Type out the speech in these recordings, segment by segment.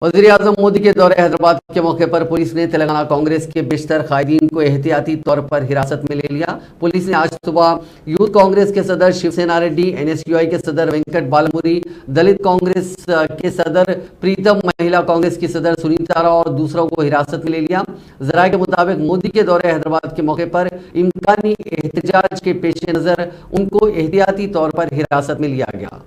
वज़ीर-ए-आज़म मोदी के दौरे हैदराबाद के मौके पर पुलिस ने तेलंगाना कांग्रेस के बेशतर कायदीन को एहतियाती तौर पर हिरासत में ले लिया। पुलिस ने आज सुबह यूथ कांग्रेस के सदर शिवसेना रेड्डी, एनएसयूआई के सदर वेंकट बालमुरी, दलित कांग्रेस के सदर प्रीतम, महिला कांग्रेस की सदर सुनीता राव और दूसरों को हिरासत में ले लिया। जराये के मुताबिक मोदी के दौरे हैदराबाद के मौके पर इम्कानी एहतजाज के पेश नजर उनको एहतियाती तौर पर हिरासत में लिया गया।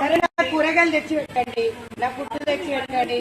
సరే నాకు కూరగాయలు తెచ్చి పెట్టండి, నా ఫుడ్ తెచ్చి పెట్టండి,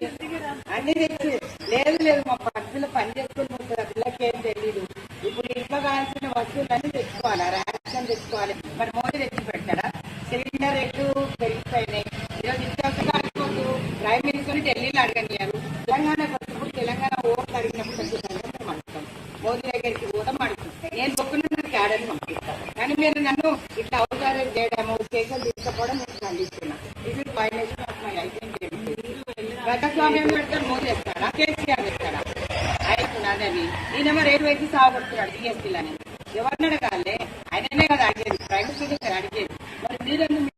అన్ని తెచ్చి లేదు మా పక్కన పని చేసుకుని ఉంటుంది, పిల్లలకి ఏం తెలీదు. ఇప్పుడు ఇంట్లో కావాల్సిన వస్తువులన్నీ తెచ్చుకోవాలి, రేషన్ తెచ్చుకోవాలి. మరి మోదీ తెచ్చి పెట్టాడా? సిలిండర్ రేటు పెరిగిపోయినాయి. ఈరోజు నిత్యావసర అనుకోవద్దు, ప్రైమ్ మినిస్టర్ ఢిల్లీలో అడగనియారు. తెలంగాణ వచ్చినప్పుడు తెలంగాణ ఓట్లు అడిగినప్పుడు మేము అడుగుతాం, మోదీ దగ్గరికి పోతాం అడుగుతాం. నేను ఒక్కనున్న క్యాడర్ని పంపిస్తాను, కానీ మీరు నన్ను ఇట్లా అవసరం చేయడము, స్టేషన్ తీసుకపోవడం నేను ఖండిస్తున్నా. ఇది వైలేషన్ ఆఫ్ మై ప్రజాస్వామ్యం పెడతాడు. మోదీ వేస్తాడా, కేసీఆర్ వేస్తాడా? అవుతున్నాడని ఈయన మరి 7 వైపు సాగొడుతున్నాడు జిఎస్టీలని. ఎవరిని అడగాలి?